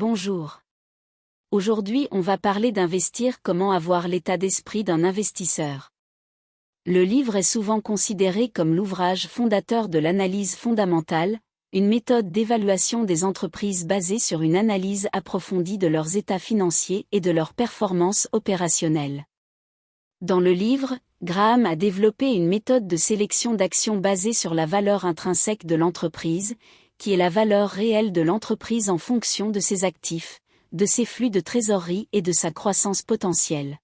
Bonjour. Aujourd'hui on va parler d'investir, comment avoir l'état d'esprit d'un investisseur. Le livre est souvent considéré comme l'ouvrage fondateur de l'analyse fondamentale, une méthode d'évaluation des entreprises basée sur une analyse approfondie de leurs états financiers et de leurs performances opérationnelles. Dans le livre, Graham a développé une méthode de sélection d'actions basée sur la valeur intrinsèque de l'entreprise, qui est la valeur réelle de l'entreprise en fonction de ses actifs, de ses flux de trésorerie et de sa croissance potentielle.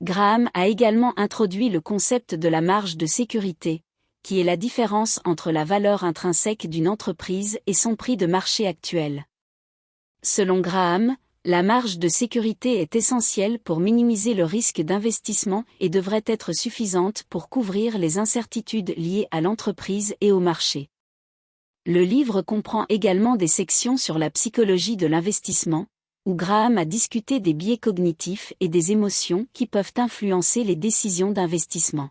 Graham a également introduit le concept de la marge de sécurité, qui est la différence entre la valeur intrinsèque d'une entreprise et son prix de marché actuel. Selon Graham, la marge de sécurité est essentielle pour minimiser le risque d'investissement et devrait être suffisante pour couvrir les incertitudes liées à l'entreprise et au marché. Le livre comprend également des sections sur la psychologie de l'investissement, où Graham a discuté des biais cognitifs et des émotions qui peuvent influencer les décisions d'investissement.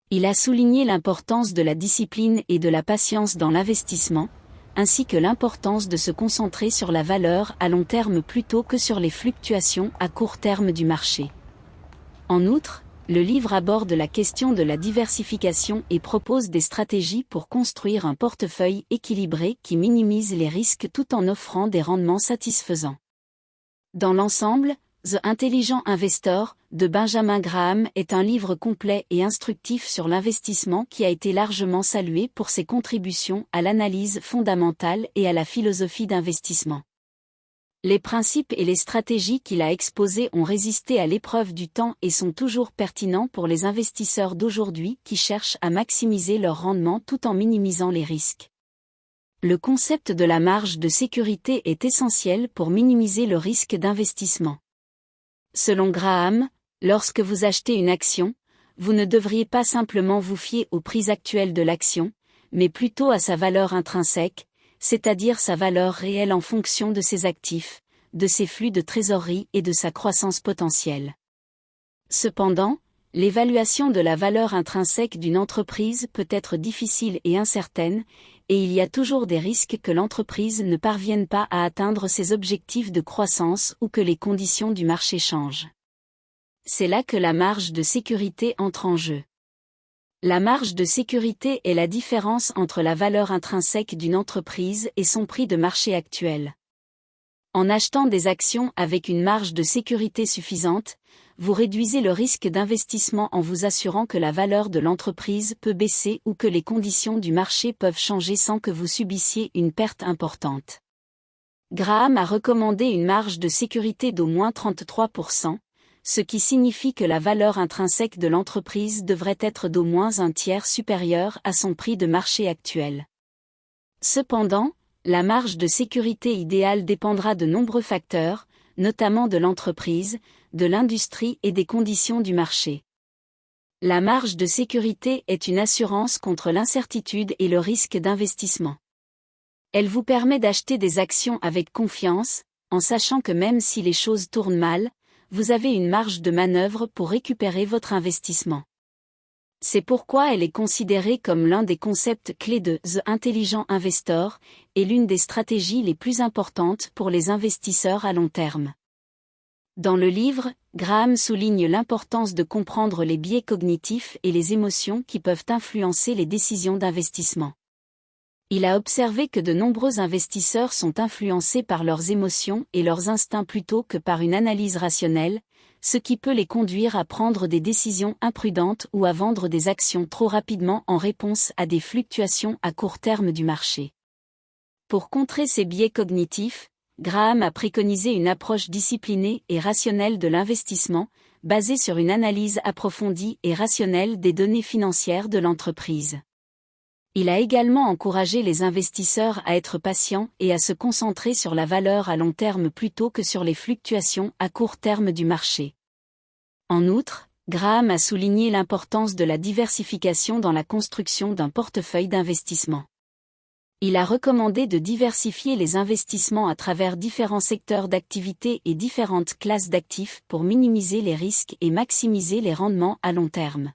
Il a souligné l'importance de la discipline et de la patience dans l'investissement, ainsi que l'importance de se concentrer sur la valeur à long terme plutôt que sur les fluctuations à court terme du marché. En outre, le livre aborde la question de la diversification et propose des stratégies pour construire un portefeuille équilibré qui minimise les risques tout en offrant des rendements satisfaisants. Dans l'ensemble, The Intelligent Investor, de Benjamin Graham est un livre complet et instructif sur l'investissement qui a été largement salué pour ses contributions à l'analyse fondamentale et à la philosophie d'investissement. Les principes et les stratégies qu'il a exposés ont résisté à l'épreuve du temps et sont toujours pertinents pour les investisseurs d'aujourd'hui qui cherchent à maximiser leur rendement tout en minimisant les risques. Le concept de la marge de sécurité est essentiel pour minimiser le risque d'investissement. Selon Graham, lorsque vous achetez une action, vous ne devriez pas simplement vous fier au prix actuel de l'action, mais plutôt à sa valeur intrinsèque, c'est-à-dire sa valeur réelle en fonction de ses actifs, de ses flux de trésorerie et de sa croissance potentielle. Cependant, l'évaluation de la valeur intrinsèque d'une entreprise peut être difficile et incertaine, et il y a toujours des risques que l'entreprise ne parvienne pas à atteindre ses objectifs de croissance ou que les conditions du marché changent. C'est là que la marge de sécurité entre en jeu. La marge de sécurité est la différence entre la valeur intrinsèque d'une entreprise et son prix de marché actuel. En achetant des actions avec une marge de sécurité suffisante, vous réduisez le risque d'investissement en vous assurant que la valeur de l'entreprise peut baisser ou que les conditions du marché peuvent changer sans que vous subissiez une perte importante. Graham a recommandé une marge de sécurité d'au moins 33%, ce qui signifie que la valeur intrinsèque de l'entreprise devrait être d'au moins un tiers supérieure à son prix de marché actuel. Cependant, la marge de sécurité idéale dépendra de nombreux facteurs, notamment de l'entreprise, de l'industrie et des conditions du marché. La marge de sécurité est une assurance contre l'incertitude et le risque d'investissement. Elle vous permet d'acheter des actions avec confiance, en sachant que même si les choses tournent mal, vous avez une marge de manœuvre pour récupérer votre investissement. C'est pourquoi elle est considérée comme l'un des concepts clés de The Intelligent Investor et l'une des stratégies les plus importantes pour les investisseurs à long terme. Dans le livre, Graham souligne l'importance de comprendre les biais cognitifs et les émotions qui peuvent influencer les décisions d'investissement. Il a observé que de nombreux investisseurs sont influencés par leurs émotions et leurs instincts plutôt que par une analyse rationnelle, ce qui peut les conduire à prendre des décisions imprudentes ou à vendre des actions trop rapidement en réponse à des fluctuations à court terme du marché. Pour contrer ces biais cognitifs, Graham a préconisé une approche disciplinée et rationnelle de l'investissement, basée sur une analyse approfondie et rationnelle des données financières de l'entreprise. Il a également encouragé les investisseurs à être patients et à se concentrer sur la valeur à long terme plutôt que sur les fluctuations à court terme du marché. En outre, Graham a souligné l'importance de la diversification dans la construction d'un portefeuille d'investissement. Il a recommandé de diversifier les investissements à travers différents secteurs d'activité et différentes classes d'actifs pour minimiser les risques et maximiser les rendements à long terme.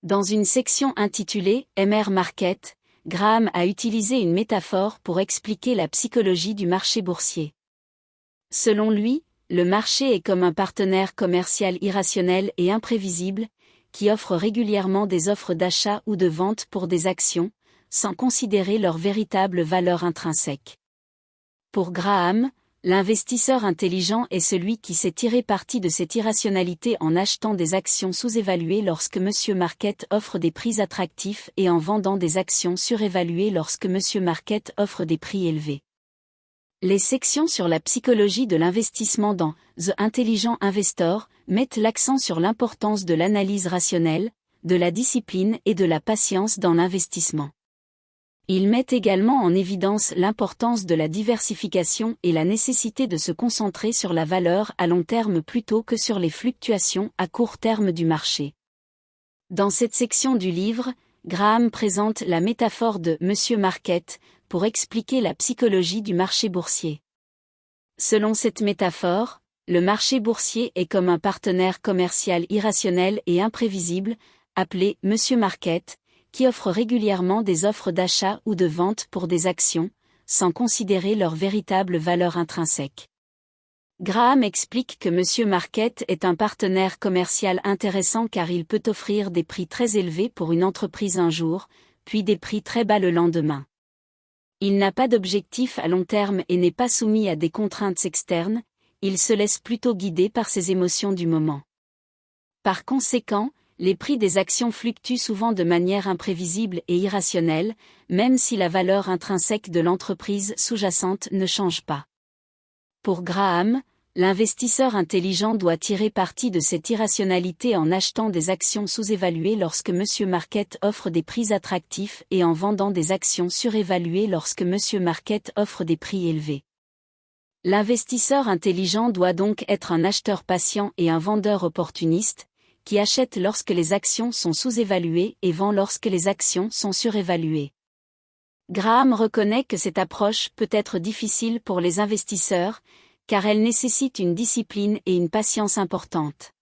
Dans une section intitulée « MR Market », Graham a utilisé une métaphore pour expliquer la psychologie du marché boursier. Selon lui, le marché est comme un partenaire commercial irrationnel et imprévisible, qui offre régulièrement des offres d'achat ou de vente pour des actions, sans considérer leur véritable valeur intrinsèque. Pour Graham, l'investisseur intelligent est celui qui sait tirer parti de cette irrationalité en achetant des actions sous-évaluées lorsque Monsieur Market offre des prix attractifs et en vendant des actions surévaluées lorsque Monsieur Market offre des prix élevés. Les sections sur la psychologie de l'investissement dans The Intelligent Investor mettent l'accent sur l'importance de l'analyse rationnelle, de la discipline et de la patience dans l'investissement. Ils mettent également en évidence l'importance de la diversification et la nécessité de se concentrer sur la valeur à long terme plutôt que sur les fluctuations à court terme du marché. Dans cette section du livre, Graham présente la métaphore de Monsieur Market pour expliquer la psychologie du marché boursier. Selon cette métaphore, le marché boursier est comme un partenaire commercial irrationnel et imprévisible, appelé Monsieur Market, qui offre régulièrement des offres d'achat ou de vente pour des actions, sans considérer leur véritable valeur intrinsèque. Graham explique que Monsieur Market est un partenaire commercial intéressant car il peut offrir des prix très élevés pour une entreprise un jour, puis des prix très bas le lendemain. Il n'a pas d'objectif à long terme et n'est pas soumis à des contraintes externes, il se laisse plutôt guider par ses émotions du moment. Par conséquent, les prix des actions fluctuent souvent de manière imprévisible et irrationnelle, même si la valeur intrinsèque de l'entreprise sous-jacente ne change pas. Pour Graham, l'investisseur intelligent doit tirer parti de cette irrationalité en achetant des actions sous-évaluées lorsque Monsieur Market offre des prix attractifs et en vendant des actions surévaluées lorsque Monsieur Market offre des prix élevés. L'investisseur intelligent doit donc être un acheteur patient et un vendeur opportuniste, qui achète lorsque les actions sont sous-évaluées et vend lorsque les actions sont surévaluées. Graham reconnaît que cette approche peut être difficile pour les investisseurs, car elle nécessite une discipline et une patience importantes.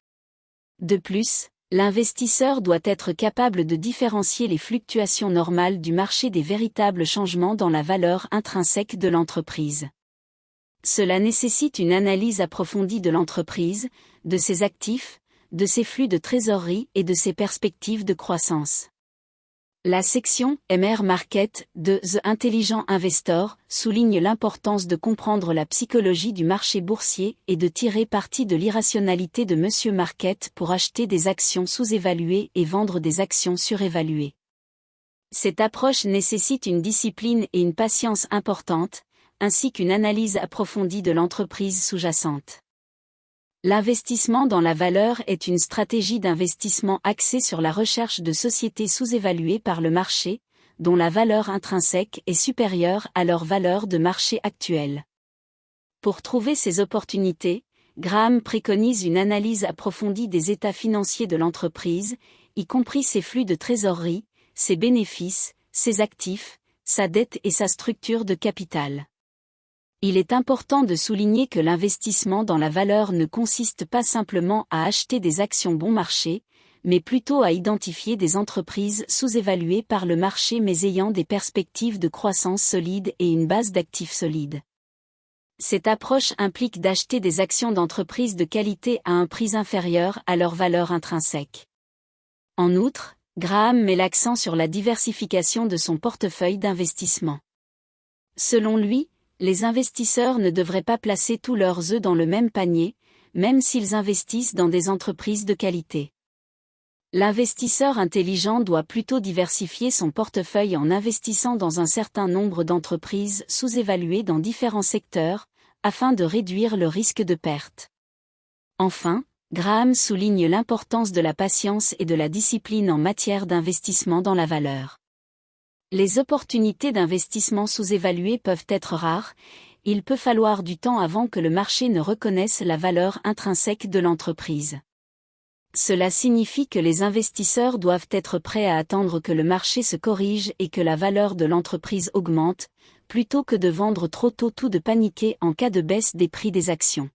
De plus, l'investisseur doit être capable de différencier les fluctuations normales du marché des véritables changements dans la valeur intrinsèque de l'entreprise. Cela nécessite une analyse approfondie de l'entreprise, de ses actifs, de ses flux de trésorerie et de ses perspectives de croissance. La section MR Market de The Intelligent Investor souligne l'importance de comprendre la psychologie du marché boursier et de tirer parti de l'irrationalité de Monsieur Market pour acheter des actions sous-évaluées et vendre des actions surévaluées. Cette approche nécessite une discipline et une patience importantes, ainsi qu'une analyse approfondie de l'entreprise sous-jacente. L'investissement dans la valeur est une stratégie d'investissement axée sur la recherche de sociétés sous-évaluées par le marché, dont la valeur intrinsèque est supérieure à leur valeur de marché actuelle. Pour trouver ces opportunités, Graham préconise une analyse approfondie des états financiers de l'entreprise, y compris ses flux de trésorerie, ses bénéfices, ses actifs, sa dette et sa structure de capital. Il est important de souligner que l'investissement dans la valeur ne consiste pas simplement à acheter des actions bon marché, mais plutôt à identifier des entreprises sous-évaluées par le marché mais ayant des perspectives de croissance solides et une base d'actifs solides. Cette approche implique d'acheter des actions d'entreprises de qualité à un prix inférieur à leur valeur intrinsèque. En outre, Graham met l'accent sur la diversification de son portefeuille d'investissement. Selon lui, les investisseurs ne devraient pas placer tous leurs œufs dans le même panier, même s'ils investissent dans des entreprises de qualité. L'investisseur intelligent doit plutôt diversifier son portefeuille en investissant dans un certain nombre d'entreprises sous-évaluées dans différents secteurs, afin de réduire le risque de perte. Enfin, Graham souligne l'importance de la patience et de la discipline en matière d'investissement dans la valeur. Les opportunités d'investissement sous-évaluées peuvent être rares, il peut falloir du temps avant que le marché ne reconnaisse la valeur intrinsèque de l'entreprise. Cela signifie que les investisseurs doivent être prêts à attendre que le marché se corrige et que la valeur de l'entreprise augmente, plutôt que de vendre trop tôt ou de paniquer en cas de baisse des prix des actions.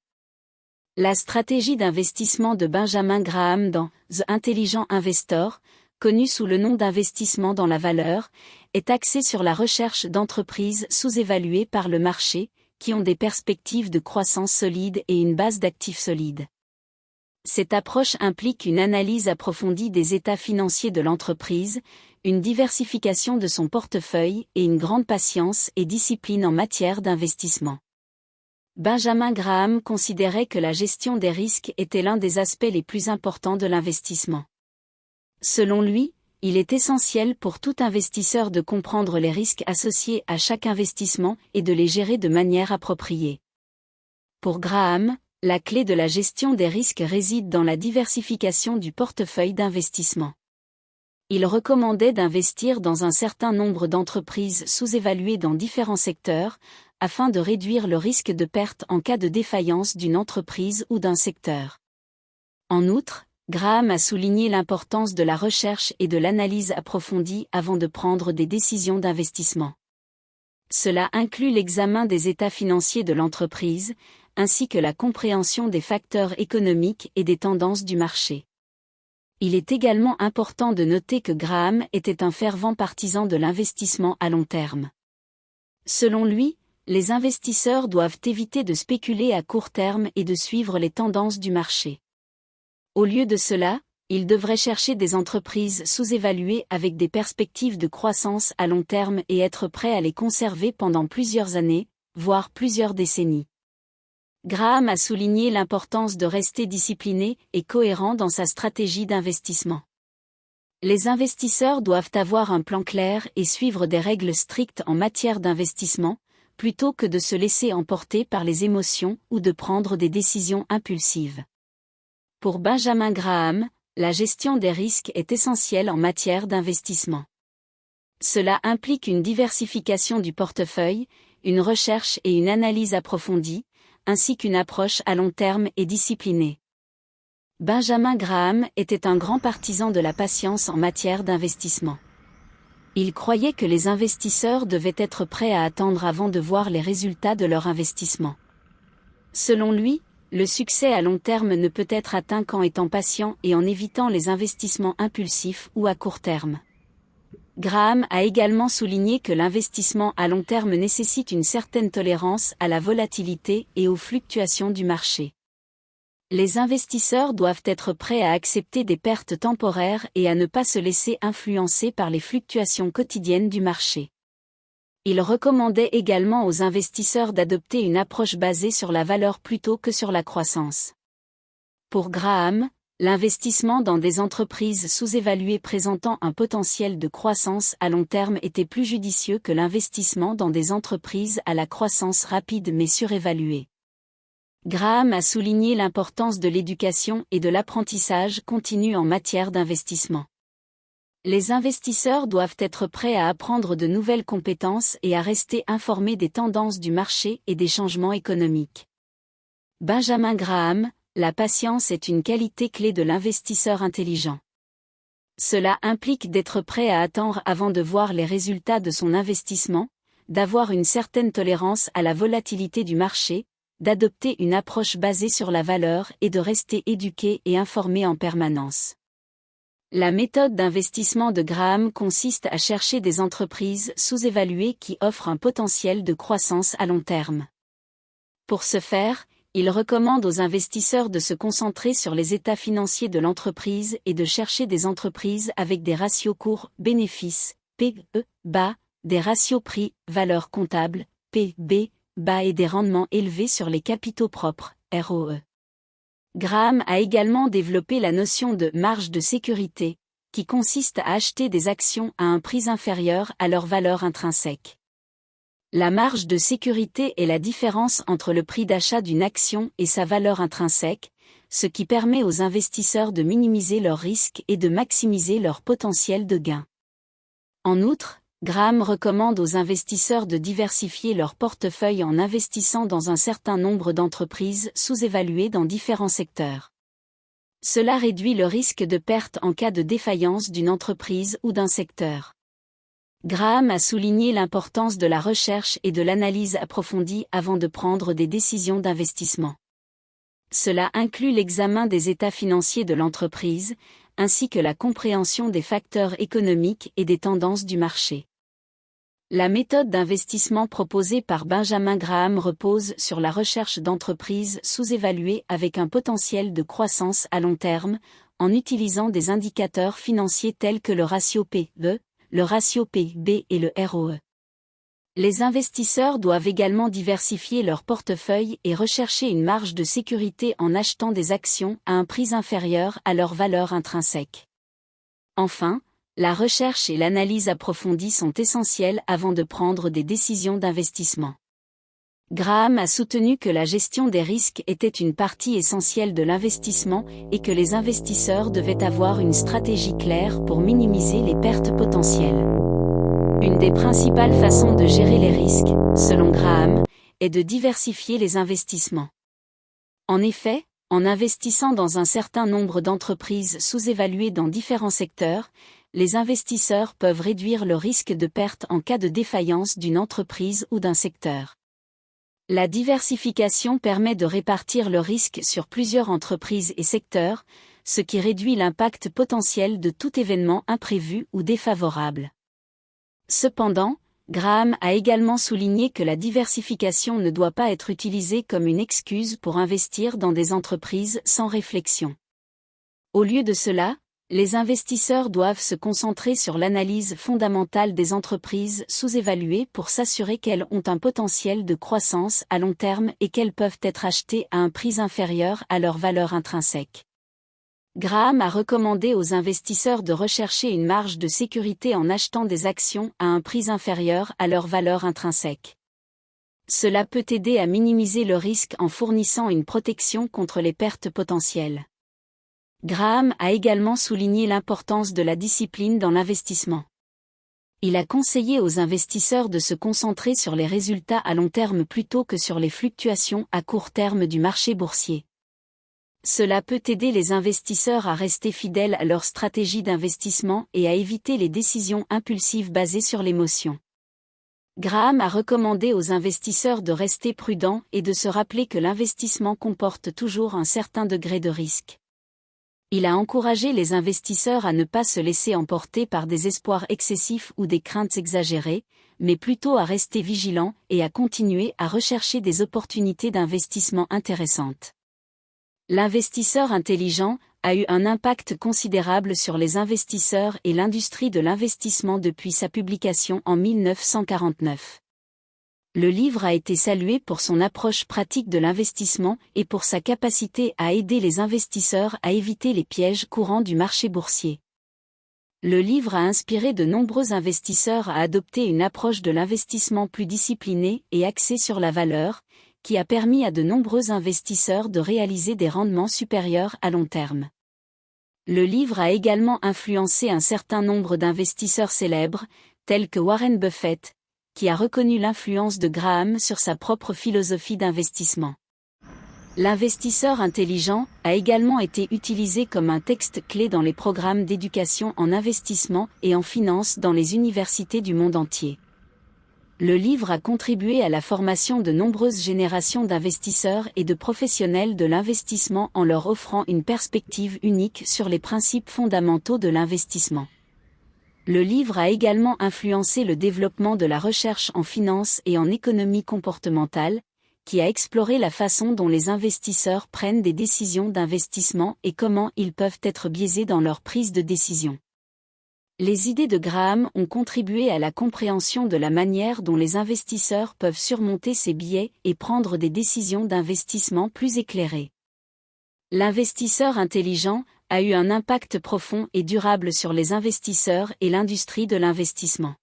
La stratégie d'investissement de Benjamin Graham dans The Intelligent Investor, connue sous le nom d'investissement dans la valeur, est axé sur la recherche d'entreprises sous-évaluées par le marché, qui ont des perspectives de croissance solides et une base d'actifs solides. Cette approche implique une analyse approfondie des états financiers de l'entreprise, une diversification de son portefeuille et une grande patience et discipline en matière d'investissement. Benjamin Graham considérait que la gestion des risques était l'un des aspects les plus importants de l'investissement. Selon lui, il est essentiel pour tout investisseur de comprendre les risques associés à chaque investissement et de les gérer de manière appropriée. Pour Graham, la clé de la gestion des risques réside dans la diversification du portefeuille d'investissement. Il recommandait d'investir dans un certain nombre d'entreprises sous-évaluées dans différents secteurs, afin de réduire le risque de perte en cas de défaillance d'une entreprise ou d'un secteur. En outre, Graham a souligné l'importance de la recherche et de l'analyse approfondie avant de prendre des décisions d'investissement. Cela inclut l'examen des états financiers de l'entreprise, ainsi que la compréhension des facteurs économiques et des tendances du marché. Il est également important de noter que Graham était un fervent partisan de l'investissement à long terme. Selon lui, les investisseurs doivent éviter de spéculer à court terme et de suivre les tendances du marché. Au lieu de cela, ils devraient chercher des entreprises sous-évaluées avec des perspectives de croissance à long terme et être prêts à les conserver pendant plusieurs années, voire plusieurs décennies. Graham a souligné l'importance de rester discipliné et cohérent dans sa stratégie d'investissement. Les investisseurs doivent avoir un plan clair et suivre des règles strictes en matière d'investissement, plutôt que de se laisser emporter par les émotions ou de prendre des décisions impulsives. Pour Benjamin Graham, la gestion des risques est essentielle en matière d'investissement. Cela implique une diversification du portefeuille, une recherche et une analyse approfondie, ainsi qu'une approche à long terme et disciplinée. Benjamin Graham était un grand partisan de la patience en matière d'investissement. Il croyait que les investisseurs devaient être prêts à attendre avant de voir les résultats de leur investissement. Selon lui, le succès à long terme ne peut être atteint qu'en étant patient et en évitant les investissements impulsifs ou à court terme. Graham a également souligné que l'investissement à long terme nécessite une certaine tolérance à la volatilité et aux fluctuations du marché. Les investisseurs doivent être prêts à accepter des pertes temporaires et à ne pas se laisser influencer par les fluctuations quotidiennes du marché. Il recommandait également aux investisseurs d'adopter une approche basée sur la valeur plutôt que sur la croissance. Pour Graham, l'investissement dans des entreprises sous-évaluées présentant un potentiel de croissance à long terme était plus judicieux que l'investissement dans des entreprises à la croissance rapide mais surévaluées. Graham a souligné l'importance de l'éducation et de l'apprentissage continu en matière d'investissement. Les investisseurs doivent être prêts à apprendre de nouvelles compétences et à rester informés des tendances du marché et des changements économiques. Benjamin Graham, la patience est une qualité clé de l'investisseur intelligent. Cela implique d'être prêt à attendre avant de voir les résultats de son investissement, d'avoir une certaine tolérance à la volatilité du marché, d'adopter une approche basée sur la valeur et de rester éduqué et informé en permanence. La méthode d'investissement de Graham consiste à chercher des entreprises sous-évaluées qui offrent un potentiel de croissance à long terme. Pour ce faire, il recommande aux investisseurs de se concentrer sur les états financiers de l'entreprise et de chercher des entreprises avec des ratios cours-bénéfices, P/E, bas, des ratios prix-valeur comptable, P/B, bas et des rendements élevés sur les capitaux propres, ROE. Graham a également développé la notion de marge de sécurité, qui consiste à acheter des actions à un prix inférieur à leur valeur intrinsèque. La marge de sécurité est la différence entre le prix d'achat d'une action et sa valeur intrinsèque, ce qui permet aux investisseurs de minimiser leurs risques et de maximiser leur potentiel de gain. En outre, Graham recommande aux investisseurs de diversifier leur portefeuille en investissant dans un certain nombre d'entreprises sous-évaluées dans différents secteurs. Cela réduit le risque de perte en cas de défaillance d'une entreprise ou d'un secteur. Graham a souligné l'importance de la recherche et de l'analyse approfondie avant de prendre des décisions d'investissement. Cela inclut l'examen des états financiers de l'entreprise, ainsi que la compréhension des facteurs économiques et des tendances du marché. La méthode d'investissement proposée par Benjamin Graham repose sur la recherche d'entreprises sous-évaluées avec un potentiel de croissance à long terme, en utilisant des indicateurs financiers tels que le ratio P/E, le ratio PIB et le ROE. Les investisseurs doivent également diversifier leur portefeuille et rechercher une marge de sécurité en achetant des actions à un prix inférieur à leur valeur intrinsèque. Enfin, la recherche et l'analyse approfondie sont essentielles avant de prendre des décisions d'investissement. Graham a soutenu que la gestion des risques était une partie essentielle de l'investissement et que les investisseurs devaient avoir une stratégie claire pour minimiser les pertes potentielles. Une des principales façons de gérer les risques, selon Graham, est de diversifier les investissements. En effet, en investissant dans un certain nombre d'entreprises sous-évaluées dans différents secteurs, les investisseurs peuvent réduire le risque de perte en cas de défaillance d'une entreprise ou d'un secteur. La diversification permet de répartir le risque sur plusieurs entreprises et secteurs, ce qui réduit l'impact potentiel de tout événement imprévu ou défavorable. Cependant, Graham a également souligné que la diversification ne doit pas être utilisée comme une excuse pour investir dans des entreprises sans réflexion. Au lieu de cela, les investisseurs doivent se concentrer sur l'analyse fondamentale des entreprises sous-évaluées pour s'assurer qu'elles ont un potentiel de croissance à long terme et qu'elles peuvent être achetées à un prix inférieur à leur valeur intrinsèque. Graham a recommandé aux investisseurs de rechercher une marge de sécurité en achetant des actions à un prix inférieur à leur valeur intrinsèque. Cela peut aider à minimiser le risque en fournissant une protection contre les pertes potentielles. Graham a également souligné l'importance de la discipline dans l'investissement. Il a conseillé aux investisseurs de se concentrer sur les résultats à long terme plutôt que sur les fluctuations à court terme du marché boursier. Cela peut aider les investisseurs à rester fidèles à leur stratégie d'investissement et à éviter les décisions impulsives basées sur l'émotion. Graham a recommandé aux investisseurs de rester prudents et de se rappeler que l'investissement comporte toujours un certain degré de risque. Il a encouragé les investisseurs à ne pas se laisser emporter par des espoirs excessifs ou des craintes exagérées, mais plutôt à rester vigilants et à continuer à rechercher des opportunités d'investissement intéressantes. L'investisseur intelligent a eu un impact considérable sur les investisseurs et l'industrie de l'investissement depuis sa publication en 1949. Le livre a été salué pour son approche pratique de l'investissement et pour sa capacité à aider les investisseurs à éviter les pièges courants du marché boursier. Le livre a inspiré de nombreux investisseurs à adopter une approche de l'investissement plus disciplinée et axée sur la valeur, qui a permis à de nombreux investisseurs de réaliser des rendements supérieurs à long terme. Le livre a également influencé un certain nombre d'investisseurs célèbres, tels que Warren Buffett, qui a reconnu l'influence de Graham sur sa propre philosophie d'investissement. L'investisseur intelligent a également été utilisé comme un texte clé dans les programmes d'éducation en investissement et en finance dans les universités du monde entier. Le livre a contribué à la formation de nombreuses générations d'investisseurs et de professionnels de l'investissement en leur offrant une perspective unique sur les principes fondamentaux de l'investissement. Le livre a également influencé le développement de la recherche en finance et en économie comportementale, qui a exploré la façon dont les investisseurs prennent des décisions d'investissement et comment ils peuvent être biaisés dans leur prise de décision. Les idées de Graham ont contribué à la compréhension de la manière dont les investisseurs peuvent surmonter ces biais et prendre des décisions d'investissement plus éclairées. L'investisseur intelligent a eu un impact profond et durable sur les investisseurs et l'industrie de l'investissement.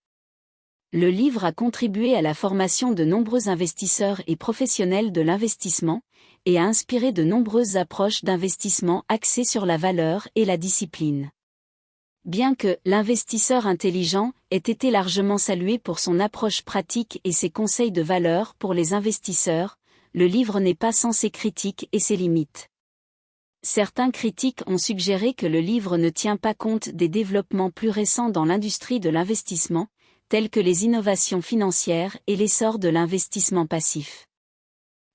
Le livre a contribué à la formation de nombreux investisseurs et professionnels de l'investissement, et a inspiré de nombreuses approches d'investissement axées sur la valeur et la discipline. Bien que l'investisseur intelligent ait été largement salué pour son approche pratique et ses conseils de valeur pour les investisseurs, le livre n'est pas sans ses critiques et ses limites. Certains critiques ont suggéré que le livre ne tient pas compte des développements plus récents dans l'industrie de l'investissement, tels que les innovations financières et l'essor de l'investissement passif.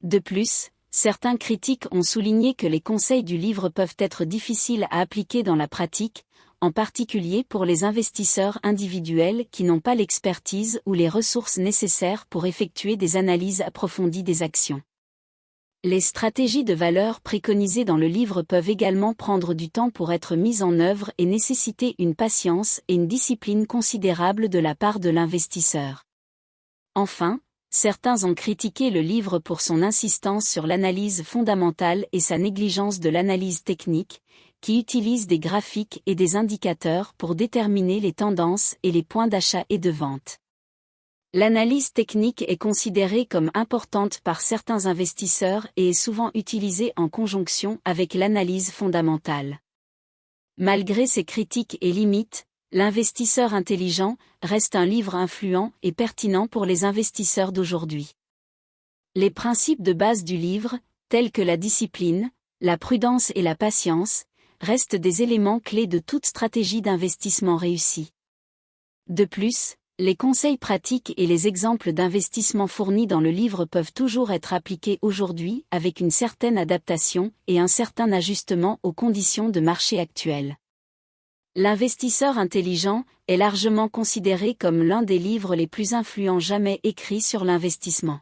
De plus, certains critiques ont souligné que les conseils du livre peuvent être difficiles à appliquer dans la pratique, en particulier pour les investisseurs individuels qui n'ont pas l'expertise ou les ressources nécessaires pour effectuer des analyses approfondies des actions. Les stratégies de valeur préconisées dans le livre peuvent également prendre du temps pour être mises en œuvre et nécessiter une patience et une discipline considérable de la part de l'investisseur. Enfin, certains ont critiqué le livre pour son insistance sur l'analyse fondamentale et sa négligence de l'analyse technique, qui utilise des graphiques et des indicateurs pour déterminer les tendances et les points d'achat et de vente. L'analyse technique est considérée comme importante par certains investisseurs et est souvent utilisée en conjonction avec l'analyse fondamentale. Malgré ces critiques et limites, L'investisseur intelligent reste un livre influent et pertinent pour les investisseurs d'aujourd'hui. Les principes de base du livre, tels que la discipline, la prudence et la patience, restent des éléments clés de toute stratégie d'investissement réussie. De plus, les conseils pratiques et les exemples d'investissement fournis dans le livre peuvent toujours être appliqués aujourd'hui avec une certaine adaptation et un certain ajustement aux conditions de marché actuelles. L'investisseur intelligent est largement considéré comme l'un des livres les plus influents jamais écrits sur l'investissement.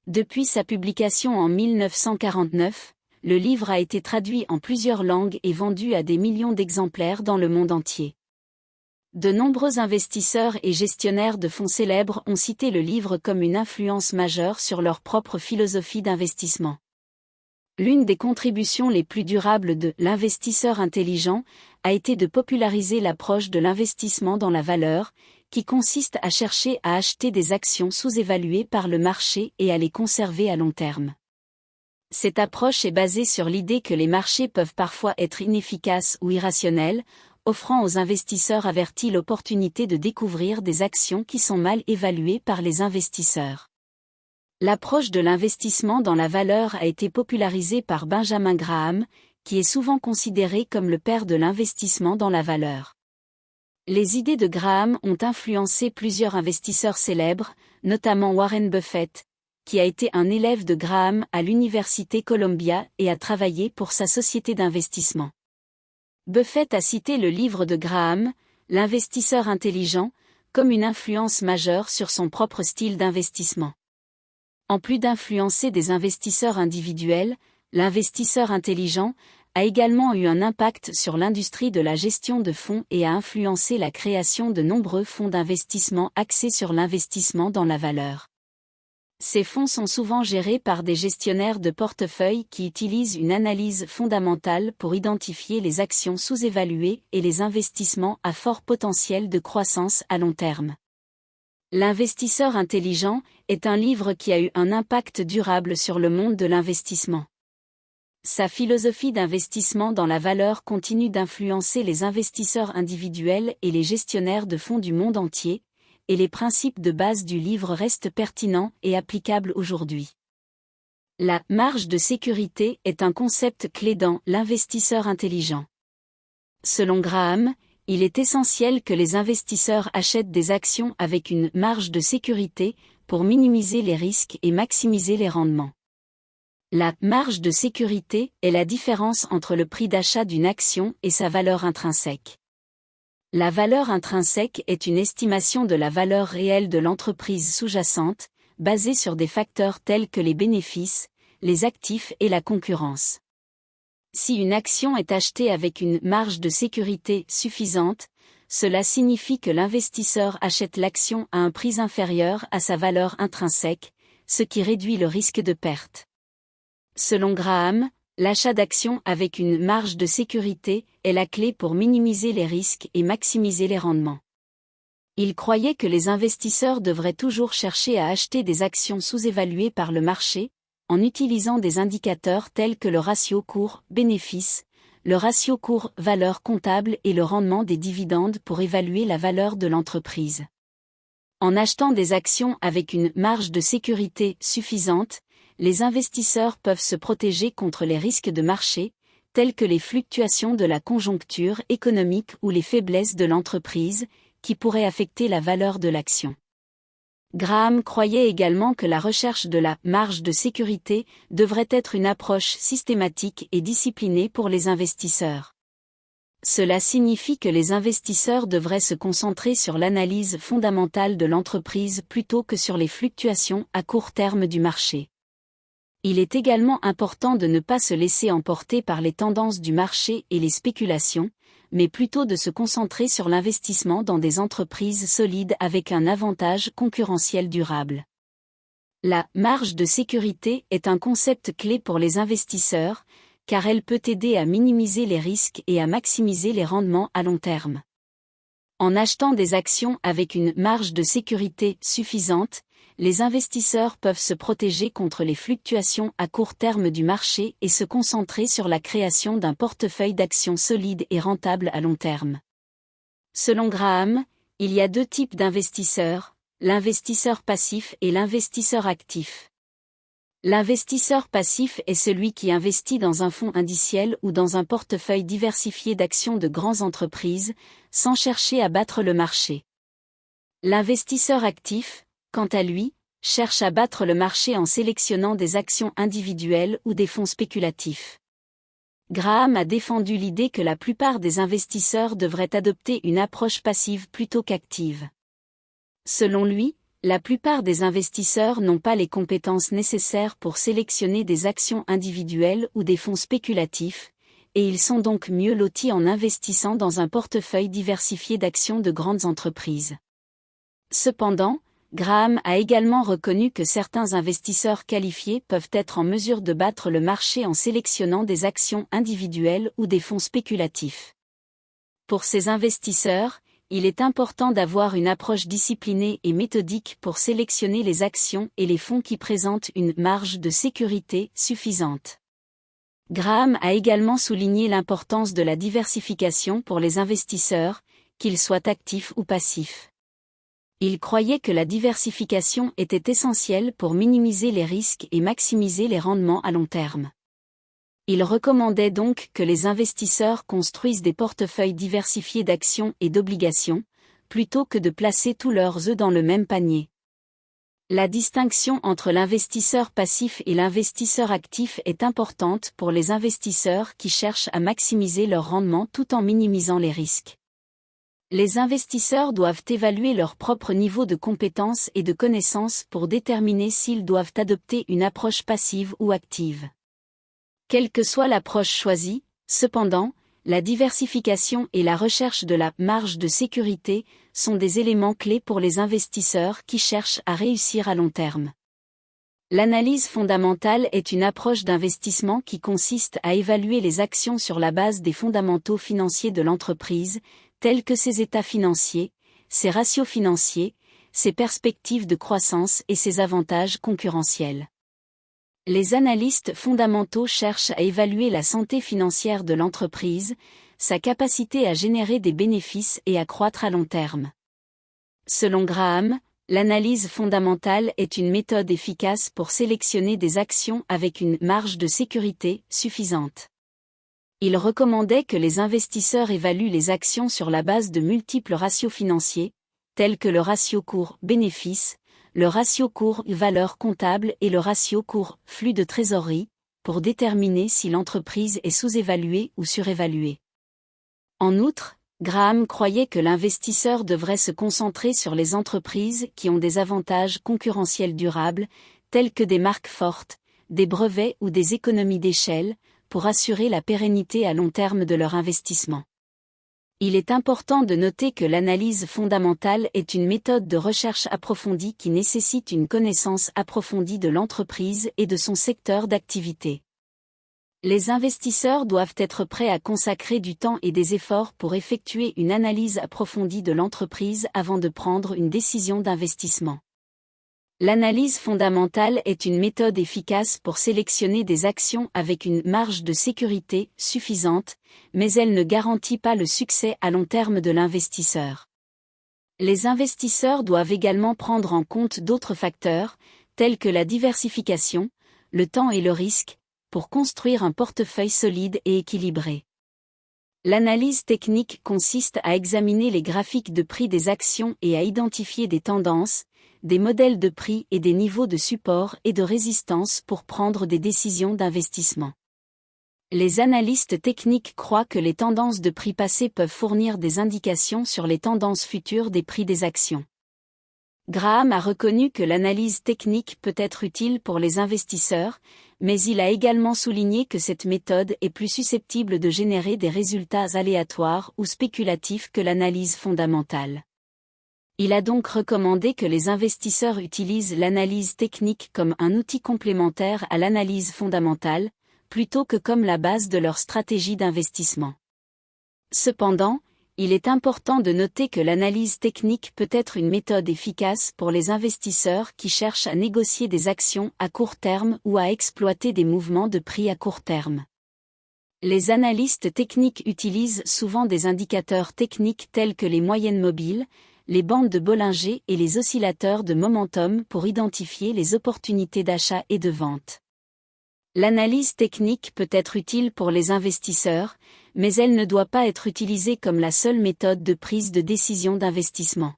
Depuis sa publication en 1949, le livre a été traduit en plusieurs langues et vendu à des millions d'exemplaires dans le monde entier. De nombreux investisseurs et gestionnaires de fonds célèbres ont cité le livre comme une influence majeure sur leur propre philosophie d'investissement. L'une des contributions les plus durables de l'investisseur intelligent a été de populariser l'approche de l'investissement dans la valeur, qui consiste à chercher à acheter des actions sous-évaluées par le marché et à les conserver à long terme. Cette approche est basée sur l'idée que les marchés peuvent parfois être inefficaces ou irrationnels, offrant aux investisseurs avertis l'opportunité de découvrir des actions qui sont mal évaluées par les investisseurs. L'approche de l'investissement dans la valeur a été popularisée par Benjamin Graham, qui est souvent considéré comme le père de l'investissement dans la valeur. Les idées de Graham ont influencé plusieurs investisseurs célèbres, notamment Warren Buffett, qui a été un élève de Graham à l'université Columbia et a travaillé pour sa société d'investissement. Buffett a cité le livre de Graham, L'investisseur intelligent, comme une influence majeure sur son propre style d'investissement. En plus d'influencer des investisseurs individuels, l'investisseur intelligent a également eu un impact sur l'industrie de la gestion de fonds et a influencé la création de nombreux fonds d'investissement axés sur l'investissement dans la valeur. Ces fonds sont souvent gérés par des gestionnaires de portefeuille qui utilisent une analyse fondamentale pour identifier les actions sous-évaluées et les investissements à fort potentiel de croissance à long terme. L'investisseur intelligent est un livre qui a eu un impact durable sur le monde de l'investissement. Sa philosophie d'investissement dans la valeur continue d'influencer les investisseurs individuels et les gestionnaires de fonds du monde entier, et les principes de base du livre restent pertinents et applicables aujourd'hui. La marge de sécurité est un concept clé dans l'investisseur intelligent. Selon Graham, il est essentiel que les investisseurs achètent des actions avec une marge de sécurité pour minimiser les risques et maximiser les rendements. La marge de sécurité est la différence entre le prix d'achat d'une action et sa valeur intrinsèque. La valeur intrinsèque est une estimation de la valeur réelle de l'entreprise sous-jacente, basée sur des facteurs tels que les bénéfices, les actifs et la concurrence. Si une action est achetée avec une marge de sécurité suffisante, cela signifie que l'investisseur achète l'action à un prix inférieur à sa valeur intrinsèque, ce qui réduit le risque de perte. Selon Graham, l'achat d'actions avec une marge de sécurité est la clé pour minimiser les risques et maximiser les rendements. Il croyait que les investisseurs devraient toujours chercher à acheter des actions sous-évaluées par le marché, en utilisant des indicateurs tels que le ratio cours-bénéfice, le ratio cours-valeur comptable et le rendement des dividendes pour évaluer la valeur de l'entreprise. En achetant des actions avec une marge de sécurité suffisante, les investisseurs peuvent se protéger contre les risques de marché, tels que les fluctuations de la conjoncture économique ou les faiblesses de l'entreprise, qui pourraient affecter la valeur de l'action. Graham croyait également que la recherche de la marge de sécurité devrait être une approche systématique et disciplinée pour les investisseurs. Cela signifie que les investisseurs devraient se concentrer sur l'analyse fondamentale de l'entreprise plutôt que sur les fluctuations à court terme du marché. Il est également important de ne pas se laisser emporter par les tendances du marché et les spéculations, mais plutôt de se concentrer sur l'investissement dans des entreprises solides avec un avantage concurrentiel durable. La marge de sécurité est un concept clé pour les investisseurs, car elle peut aider à minimiser les risques et à maximiser les rendements à long terme. En achetant des actions avec une marge de sécurité suffisante, les investisseurs peuvent se protéger contre les fluctuations à court terme du marché et se concentrer sur la création d'un portefeuille d'actions solide et rentable à long terme. Selon Graham, il y a deux types d'investisseurs, l'investisseur passif et l'investisseur actif. L'investisseur passif est celui qui investit dans un fonds indiciel ou dans un portefeuille diversifié d'actions de grandes entreprises, sans chercher à battre le marché. L'investisseur actif, quant à lui, cherche à battre le marché en sélectionnant des actions individuelles ou des fonds spéculatifs. Graham a défendu l'idée que la plupart des investisseurs devraient adopter une approche passive plutôt qu'active. Selon lui, la plupart des investisseurs n'ont pas les compétences nécessaires pour sélectionner des actions individuelles ou des fonds spéculatifs, et ils sont donc mieux lotis en investissant dans un portefeuille diversifié d'actions de grandes entreprises. Cependant, Graham a également reconnu que certains investisseurs qualifiés peuvent être en mesure de battre le marché en sélectionnant des actions individuelles ou des fonds spéculatifs. Pour ces investisseurs, il est important d'avoir une approche disciplinée et méthodique pour sélectionner les actions et les fonds qui présentent une marge de sécurité suffisante. Graham a également souligné l'importance de la diversification pour les investisseurs, qu'ils soient actifs ou passifs. Il croyait que la diversification était essentielle pour minimiser les risques et maximiser les rendements à long terme. Il recommandait donc que les investisseurs construisent des portefeuilles diversifiés d'actions et d'obligations, plutôt que de placer tous leurs œufs dans le même panier. La distinction entre l'investisseur passif et l'investisseur actif est importante pour les investisseurs qui cherchent à maximiser leur rendement tout en minimisant les risques. Les investisseurs doivent évaluer leur propre niveau de compétence et de connaissance pour déterminer s'ils doivent adopter une approche passive ou active. Quelle que soit l'approche choisie, cependant, la diversification et la recherche de la marge de sécurité sont des éléments clés pour les investisseurs qui cherchent à réussir à long terme. L'analyse fondamentale est une approche d'investissement qui consiste à évaluer les actions sur la base des fondamentaux financiers de l'entreprise, tels que ses états financiers, ses ratios financiers, ses perspectives de croissance et ses avantages concurrentiels. Les analystes fondamentaux cherchent à évaluer la santé financière de l'entreprise, sa capacité à générer des bénéfices et à croître à long terme. Selon Graham, l'analyse fondamentale est une méthode efficace pour sélectionner des actions avec une marge de sécurité suffisante. Il recommandait que les investisseurs évaluent les actions sur la base de multiples ratios financiers, tels que le ratio cours-bénéfice, le ratio cours-valeur comptable et le ratio cours-flux de trésorerie, pour déterminer si l'entreprise est sous-évaluée ou surévaluée. En outre, Graham croyait que l'investisseur devrait se concentrer sur les entreprises qui ont des avantages concurrentiels durables, tels que des marques fortes, des brevets ou des économies d'échelle, pour assurer la pérennité à long terme de leur investissement. Il est important de noter que l'analyse fondamentale est une méthode de recherche approfondie qui nécessite une connaissance approfondie de l'entreprise et de son secteur d'activité. Les investisseurs doivent être prêts à consacrer du temps et des efforts pour effectuer une analyse approfondie de l'entreprise avant de prendre une décision d'investissement. L'analyse fondamentale est une méthode efficace pour sélectionner des actions avec une marge de sécurité suffisante, mais elle ne garantit pas le succès à long terme de l'investisseur. Les investisseurs doivent également prendre en compte d'autres facteurs, tels que la diversification, le temps et le risque, pour construire un portefeuille solide et équilibré. L'analyse technique consiste à examiner les graphiques de prix des actions et à identifier des tendances, des modèles de prix et des niveaux de support et de résistance pour prendre des décisions d'investissement. Les analystes techniques croient que les tendances de prix passées peuvent fournir des indications sur les tendances futures des prix des actions. Graham a reconnu que l'analyse technique peut être utile pour les investisseurs, mais il a également souligné que cette méthode est plus susceptible de générer des résultats aléatoires ou spéculatifs que l'analyse fondamentale. Il a donc recommandé que les investisseurs utilisent l'analyse technique comme un outil complémentaire à l'analyse fondamentale, plutôt que comme la base de leur stratégie d'investissement. Cependant, il est important de noter que l'analyse technique peut être une méthode efficace pour les investisseurs qui cherchent à négocier des actions à court terme ou à exploiter des mouvements de prix à court terme. Les analystes techniques utilisent souvent des indicateurs techniques tels que les moyennes mobiles, les bandes de Bollinger et les oscillateurs de momentum pour identifier les opportunités d'achat et de vente. L'analyse technique peut être utile pour les investisseurs, mais elle ne doit pas être utilisée comme la seule méthode de prise de décision d'investissement.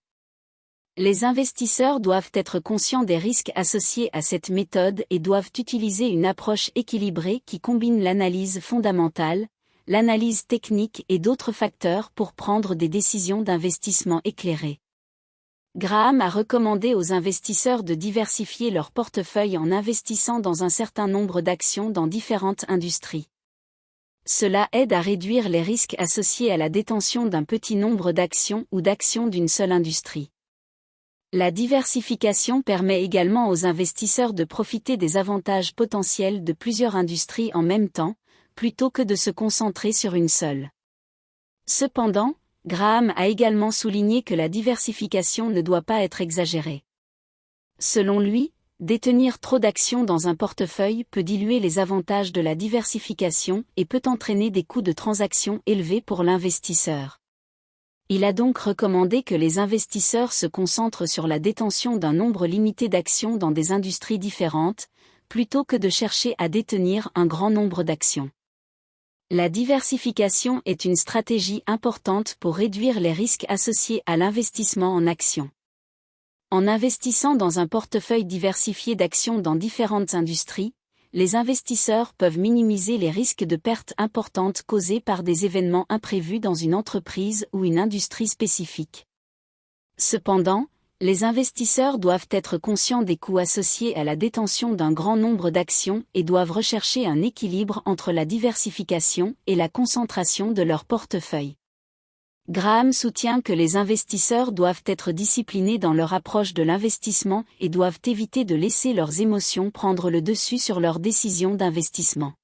Les investisseurs doivent être conscients des risques associés à cette méthode et doivent utiliser une approche équilibrée qui combine l'analyse fondamentale, l'analyse technique et d'autres facteurs pour prendre des décisions d'investissement éclairées. Graham a recommandé aux investisseurs de diversifier leur portefeuille en investissant dans un certain nombre d'actions dans différentes industries. Cela aide à réduire les risques associés à la détention d'un petit nombre d'actions ou d'actions d'une seule industrie. La diversification permet également aux investisseurs de profiter des avantages potentiels de plusieurs industries en même temps, plutôt que de se concentrer sur une seule. Cependant, Graham a également souligné que la diversification ne doit pas être exagérée. Selon lui, détenir trop d'actions dans un portefeuille peut diluer les avantages de la diversification et peut entraîner des coûts de transaction élevés pour l'investisseur. Il a donc recommandé que les investisseurs se concentrent sur la détention d'un nombre limité d'actions dans des industries différentes, plutôt que de chercher à détenir un grand nombre d'actions. La diversification est une stratégie importante pour réduire les risques associés à l'investissement en actions. En investissant dans un portefeuille diversifié d'actions dans différentes industries, les investisseurs peuvent minimiser les risques de pertes importantes causés par des événements imprévus dans une entreprise ou une industrie spécifique. Cependant, les investisseurs doivent être conscients des coûts associés à la détention d'un grand nombre d'actions et doivent rechercher un équilibre entre la diversification et la concentration de leur portefeuille. Graham soutient que les investisseurs doivent être disciplinés dans leur approche de l'investissement et doivent éviter de laisser leurs émotions prendre le dessus sur leurs décisions d'investissement.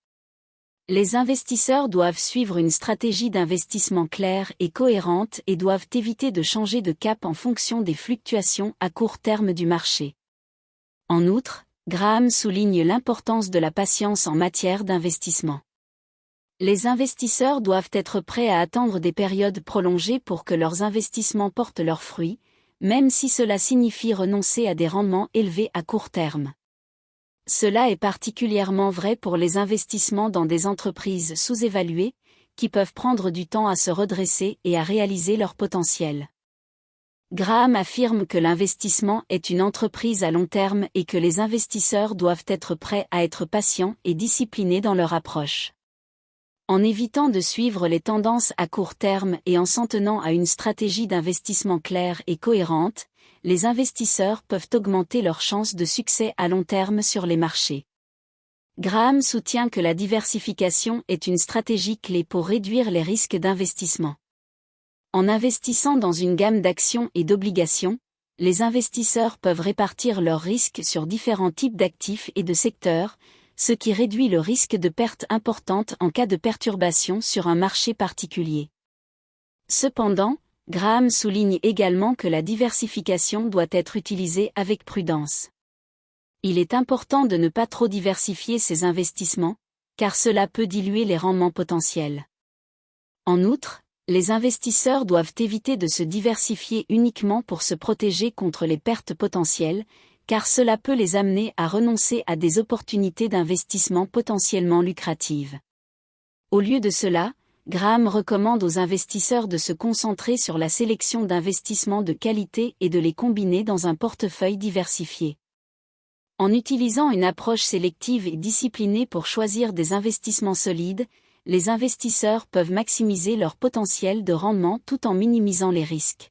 Les investisseurs doivent suivre une stratégie d'investissement claire et cohérente et doivent éviter de changer de cap en fonction des fluctuations à court terme du marché. En outre, Graham souligne l'importance de la patience en matière d'investissement. Les investisseurs doivent être prêts à attendre des périodes prolongées pour que leurs investissements portent leurs fruits, même si cela signifie renoncer à des rendements élevés à court terme. Cela est particulièrement vrai pour les investissements dans des entreprises sous-évaluées, qui peuvent prendre du temps à se redresser et à réaliser leur potentiel. Graham affirme que l'investissement est une entreprise à long terme et que les investisseurs doivent être prêts à être patients et disciplinés dans leur approche. En évitant de suivre les tendances à court terme et en s'en tenant à une stratégie d'investissement claire et cohérente, les investisseurs peuvent augmenter leurs chances de succès à long terme sur les marchés. Graham soutient que la diversification est une stratégie clé pour réduire les risques d'investissement. En investissant dans une gamme d'actions et d'obligations, les investisseurs peuvent répartir leurs risques sur différents types d'actifs et de secteurs, ce qui réduit le risque de pertes importantes en cas de perturbation sur un marché particulier. Cependant, Graham souligne également que la diversification doit être utilisée avec prudence. Il est important de ne pas trop diversifier ses investissements, car cela peut diluer les rendements potentiels. En outre, les investisseurs doivent éviter de se diversifier uniquement pour se protéger contre les pertes potentielles, car cela peut les amener à renoncer à des opportunités d'investissement potentiellement lucratives. Au lieu de cela, Graham recommande aux investisseurs de se concentrer sur la sélection d'investissements de qualité et de les combiner dans un portefeuille diversifié. En utilisant une approche sélective et disciplinée pour choisir des investissements solides, les investisseurs peuvent maximiser leur potentiel de rendement tout en minimisant les risques.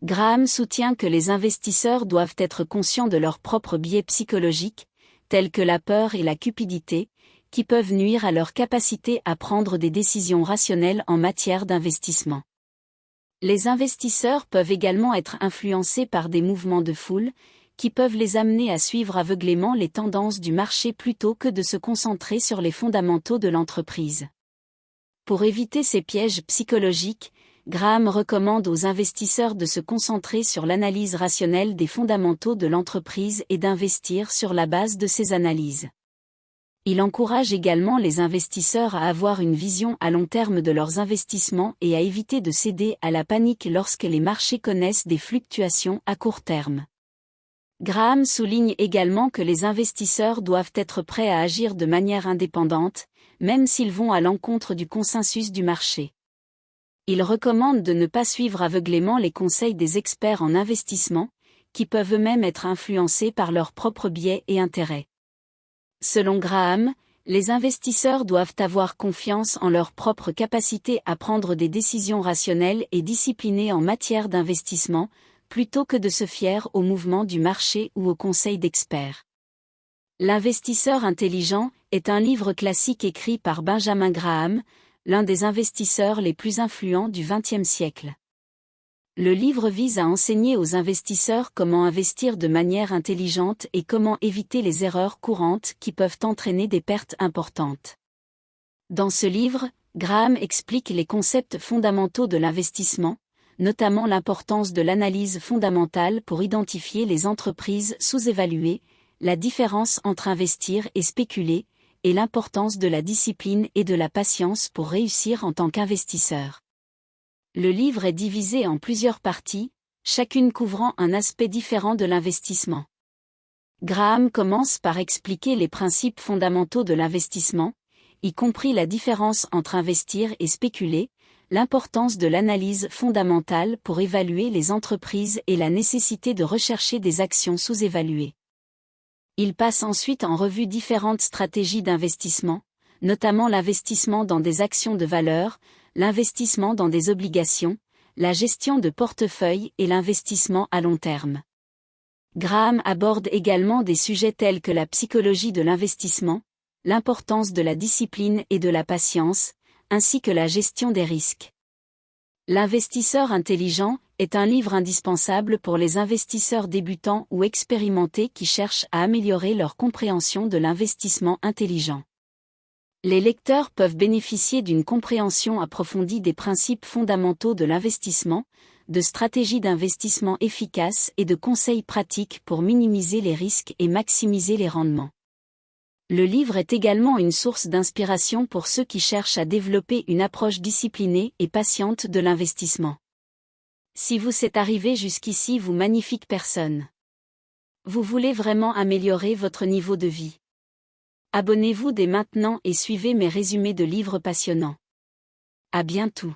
Graham soutient que les investisseurs doivent être conscients de leurs propres biais psychologiques, tels que la peur et la cupidité, qui peuvent nuire à leur capacité à prendre des décisions rationnelles en matière d'investissement. Les investisseurs peuvent également être influencés par des mouvements de foule, qui peuvent les amener à suivre aveuglément les tendances du marché plutôt que de se concentrer sur les fondamentaux de l'entreprise. Pour éviter ces pièges psychologiques, Graham recommande aux investisseurs de se concentrer sur l'analyse rationnelle des fondamentaux de l'entreprise et d'investir sur la base de ces analyses. Il encourage également les investisseurs à avoir une vision à long terme de leurs investissements et à éviter de céder à la panique lorsque les marchés connaissent des fluctuations à court terme. Graham souligne également que les investisseurs doivent être prêts à agir de manière indépendante, même s'ils vont à l'encontre du consensus du marché. Il recommande de ne pas suivre aveuglément les conseils des experts en investissement, qui peuvent eux-mêmes être influencés par leurs propres biais et intérêts. Selon Graham, les investisseurs doivent avoir confiance en leur propre capacité à prendre des décisions rationnelles et disciplinées en matière d'investissement, plutôt que de se fier aux mouvements du marché ou aux conseils d'experts. L'investisseur intelligent est un livre classique écrit par Benjamin Graham, l'un des investisseurs les plus influents du XXe siècle. Le livre vise à enseigner aux investisseurs comment investir de manière intelligente et comment éviter les erreurs courantes qui peuvent entraîner des pertes importantes. Dans ce livre, Graham explique les concepts fondamentaux de l'investissement, notamment l'importance de l'analyse fondamentale pour identifier les entreprises sous-évaluées, la différence entre investir et spéculer, et l'importance de la discipline et de la patience pour réussir en tant qu'investisseur. Le livre est divisé en plusieurs parties, chacune couvrant un aspect différent de l'investissement. Graham commence par expliquer les principes fondamentaux de l'investissement, y compris la différence entre investir et spéculer, l'importance de l'analyse fondamentale pour évaluer les entreprises et la nécessité de rechercher des actions sous-évaluées. Il passe ensuite en revue différentes stratégies d'investissement, notamment l'investissement dans des actions de valeur, l'investissement dans des obligations, la gestion de portefeuille et l'investissement à long terme. Graham aborde également des sujets tels que la psychologie de l'investissement, l'importance de la discipline et de la patience, ainsi que la gestion des risques. L'investisseur intelligent est un livre indispensable pour les investisseurs débutants ou expérimentés qui cherchent à améliorer leur compréhension de l'investissement intelligent. Les lecteurs peuvent bénéficier d'une compréhension approfondie des principes fondamentaux de l'investissement, de stratégies d'investissement efficaces et de conseils pratiques pour minimiser les risques et maximiser les rendements. Le livre est également une source d'inspiration pour ceux qui cherchent à développer une approche disciplinée et patiente de l'investissement. Si vous êtes arrivé jusqu'ici, vous magnifique personne. Vous voulez vraiment améliorer votre niveau de vie. Abonnez-vous dès maintenant et suivez mes résumés de livres passionnants. À bientôt.